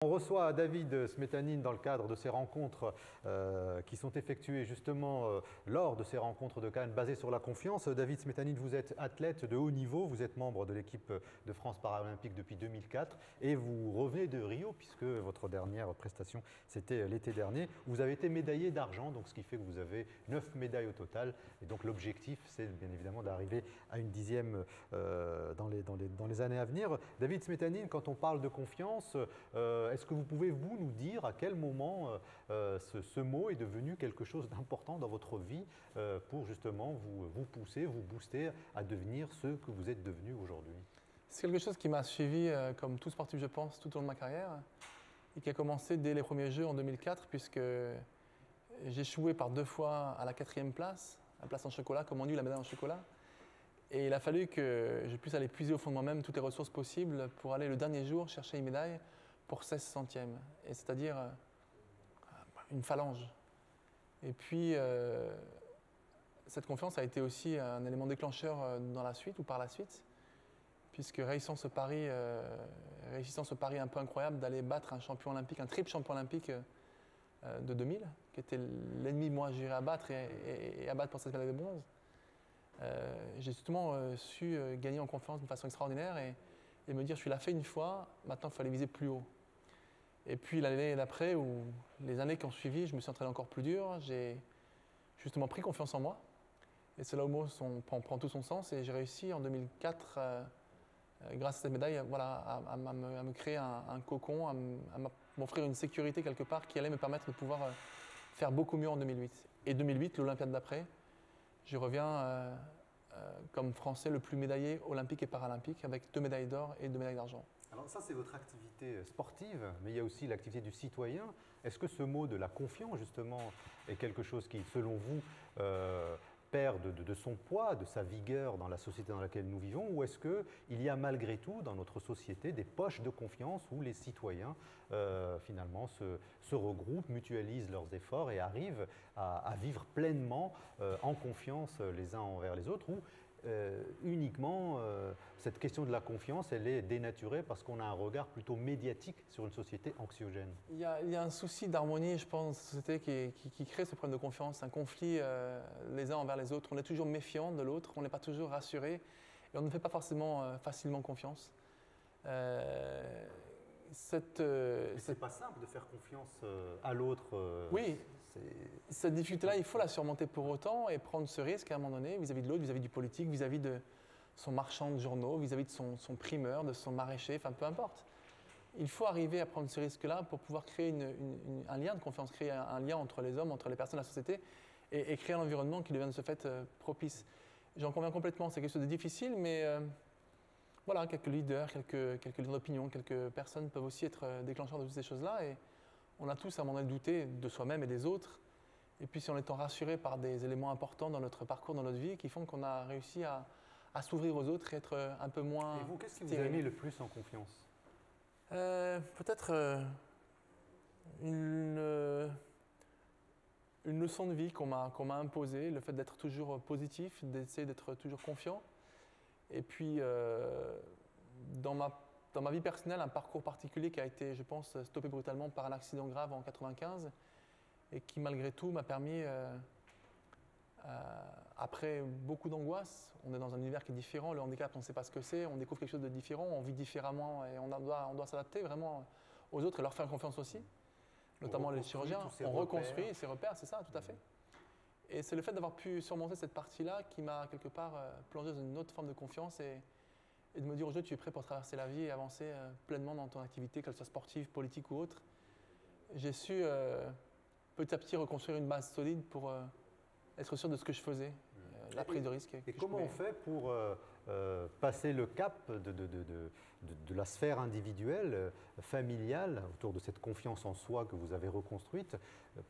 On reçoit David Smetanine dans le cadre de ces rencontres qui sont effectuées justement lors de ces rencontres de Cannes basées sur la confiance. David Smetanine, vous êtes athlète de haut niveau, vous êtes membre de l'équipe de France paralympique depuis 2004 et vous revenez de Rio puisque votre dernière prestation c'était l'été dernier. Vous avez été médaillé d'argent, donc ce qui fait que vous avez 9 médailles au total et donc l'objectif c'est bien évidemment d'arriver à une 10e dans les années à venir. David Smetanine, quand on parle de confiance, est-ce que vous pouvez, vous, nous dire à quel moment ce mot est devenu quelque chose d'important dans votre vie pour justement vous pousser, vous booster à devenir ce que vous êtes devenu aujourd'hui? C'est quelque chose qui m'a suivi, comme tout sportif, je pense, tout au long de ma carrière et qui a commencé dès les premiers Jeux en 2004 puisque j'ai échoué par 2 fois à la 4e place, la place en chocolat, comme on dit, la médaille en chocolat. Et il a fallu que je puisse aller puiser au fond de moi-même toutes les ressources possibles pour aller le dernier jour chercher une médaille pour 16 centièmes, et c'est-à-dire une phalange. Et puis, cette confiance a été aussi un élément déclencheur dans la suite ou par la suite, puisque réussissant ce pari un peu incroyable d'aller battre un champion olympique, un triple champion olympique de 2000, qui était l'ennemi moi j'irais abattre et abattre pour cette médaille de bronze, j'ai justement su gagner en confiance d'une façon extraordinaire et me dire je suis là fait une fois, maintenant il faut aller viser plus haut. Et puis l'année d'après, ou les années qui ont suivi, je me suis entraîné encore plus dur, j'ai justement pris confiance en moi. Et c'est là où le mot prend tout son sens et j'ai réussi en 2004, grâce à cette médaille, voilà, à me créer un cocon, à m'offrir une sécurité quelque part qui allait me permettre de pouvoir faire beaucoup mieux en 2008. Et 2008, l'Olympiade d'après, je reviens comme Français le plus médaillé olympique et paralympique avec 2 médailles d'or et 2 médailles d'argent. Alors ça, c'est votre activité sportive, mais il y a aussi l'activité du citoyen. Est-ce que ce mot de la confiance, justement, est quelque chose qui, selon vous, perd de son poids, de sa vigueur dans la société dans laquelle nous vivons, ou est-ce qu'il y a malgré tout dans notre société des poches de confiance où les citoyens finalement se regroupent, mutualisent leurs efforts et arrivent à vivre pleinement en confiance les uns envers les autres, ou uniquement cette question de la confiance, elle est dénaturée parce qu'on a un regard plutôt médiatique sur une société anxiogène? Il y a un souci d'harmonie, je pense, dans la société qui crée ce problème de confiance, un conflit les uns envers les autres. On est toujours méfiant de l'autre, on n'est pas toujours rassuré et on ne fait pas forcément facilement confiance. C'est pas simple de faire confiance à l'autre. Oui, cette difficulté-là, il faut la surmonter pour autant et prendre ce risque à un moment donné vis-à-vis de l'autre, vis-à-vis du politique, vis-à-vis de son marchand de journaux, vis-à-vis de son primeur, de son maraîcher, enfin peu importe. Il faut arriver à prendre ce risque-là pour pouvoir créer un lien de confiance, créer un lien entre les hommes, entre les personnes de la société et créer un environnement qui devient de ce fait propice. J'en conviens complètement, c'est quelque chose de difficile, mais voilà, quelques leaders, quelques leaders d'opinion, quelques personnes peuvent aussi être déclencheurs de toutes ces choses-là. Et on a tous à un moment donné douté de soi-même et des autres. Et puis si en étant rassuré par des éléments importants dans notre parcours, dans notre vie, qui font qu'on a réussi à s'ouvrir aux autres et être un peu moins... Et vous, qu'est-ce qui vous a mis le plus en confiance? Peut-être une leçon de vie qu'on m'a imposée, le fait d'être toujours positif, d'essayer d'être toujours confiant. Et puis, dans ma vie personnelle, un parcours particulier qui a été, je pense, stoppé brutalement par un accident grave en 1995 et qui, malgré tout, m'a permis, après beaucoup d'angoisse, on est dans un univers qui est différent, le handicap, on ne sait pas ce que c'est, on découvre quelque chose de différent, on vit différemment et on doit s'adapter vraiment aux autres et leur faire confiance aussi, notamment les chirurgiens. On reconstruit ses repères, c'est ça, tout à fait. Et c'est le fait d'avoir pu surmonter cette partie-là qui m'a quelque part plongé dans une autre forme de confiance et de me dire aujourd'hui tu es prêt pour traverser la vie et avancer pleinement dans ton activité, qu'elle soit sportive, politique ou autre. J'ai su petit à petit reconstruire une base solide pour être sûr de ce que je faisais, la prise de risque. Et comment on fait pour passer le cap de la sphère individuelle, familiale, autour de cette confiance en soi que vous avez reconstruite,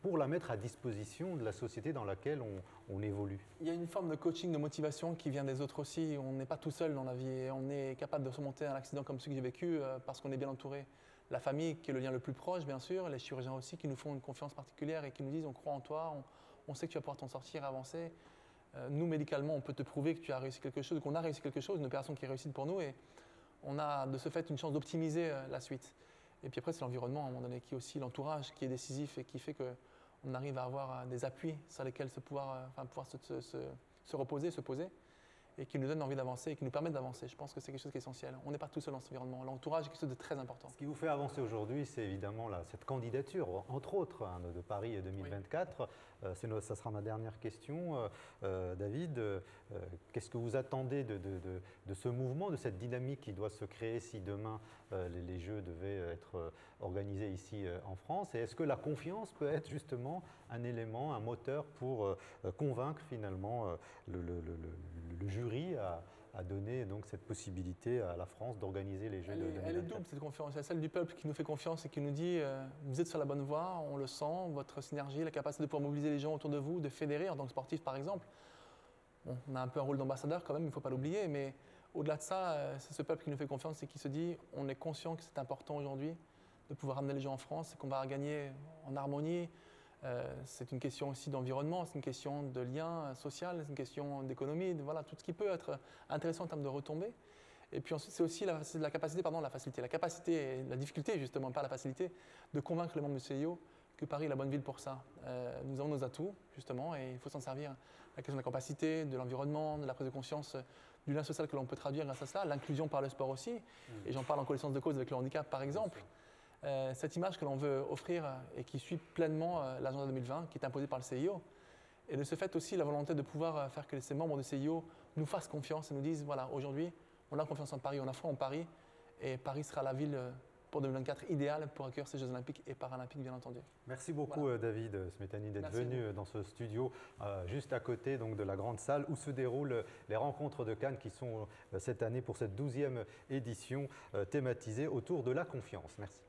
pour la mettre à disposition de la société dans laquelle on évolue? Il y a une forme de coaching, de motivation qui vient des autres aussi. On n'est pas tout seul dans la vie et on est capable de surmonter un accident comme celui que j'ai vécu parce qu'on est bien entouré. La famille qui est le lien le plus proche, bien sûr, les chirurgiens aussi qui nous font une confiance particulière et qui nous disent on croit en toi, on sait que tu vas pouvoir t'en sortir, avancer. Nous, médicalement, on peut te prouver que tu as réussi quelque chose, qu'on a réussi quelque chose, une opération qui est réussie pour nous et on a de ce fait une chance d'optimiser la suite. Et puis après, c'est l'environnement, à un moment donné, qui est aussi l'entourage, qui est décisif et qui fait qu'on arrive à avoir des appuis sur lesquels pouvoir se reposer, se poser, et qui nous donne envie d'avancer et qui nous permettent d'avancer. Je pense que c'est quelque chose qui est essentiel. On n'est pas tout seul dans cet environnement. L'entourage est quelque chose de très important. Ce qui vous fait avancer aujourd'hui, c'est évidemment cette candidature, entre autres, de Paris 2024. Oui. Ça sera ma dernière question. David, qu'est-ce que vous attendez de ce mouvement, de cette dynamique qui doit se créer si demain les Jeux devaient être organisés ici en France? Et est-ce que la confiance peut être justement un élément, un moteur pour convaincre finalement le jury à donner donc cette possibilité à la France d'organiser les Jeux de 2024? Elle est double, cette confiance. Il y a celle du peuple qui nous fait confiance et qui nous dit vous êtes sur la bonne voie, on le sent, votre synergie, la capacité de pouvoir mobiliser les gens autour de vous, de fédérer en tant que sportif par exemple. Bon, on a un peu un rôle d'ambassadeur quand même, il ne faut pas l'oublier, mais au-delà de ça, c'est ce peuple qui nous fait confiance et qui se dit on est conscient que c'est important aujourd'hui de pouvoir ramener les gens en France et qu'on va gagner en harmonie. C'est une question aussi d'environnement, c'est une question de lien social, c'est une question d'économie, voilà, tout ce qui peut être intéressant en termes de retombées. Et puis ensuite, c'est aussi la facilité. La capacité et la difficulté, justement, pas la facilité, de convaincre les membres du CIO que Paris est la bonne ville pour ça. Nous avons nos atouts, justement, et il faut s'en servir. La question de la capacité, de l'environnement, de la prise de conscience, du lien social que l'on peut traduire grâce à cela, l'inclusion par le sport aussi, et j'en parle en connaissance de cause avec le handicap, par exemple. Cette image que l'on veut offrir et qui suit pleinement l'agenda 2020 qui est imposé par le CIO. Et de ce fait aussi la volonté de pouvoir faire que ces membres du CIO nous fassent confiance et nous disent voilà, aujourd'hui, on a confiance en Paris, on a foi en Paris et Paris sera la ville pour 2024 idéale pour accueillir ces Jeux Olympiques et Paralympiques, bien entendu. Merci beaucoup, voilà. David Smetani, d'être venu dans ce studio juste à côté donc, de la grande salle où se déroulent les rencontres de Cannes qui sont cette année pour cette 12e édition thématisée autour de la confiance. Merci.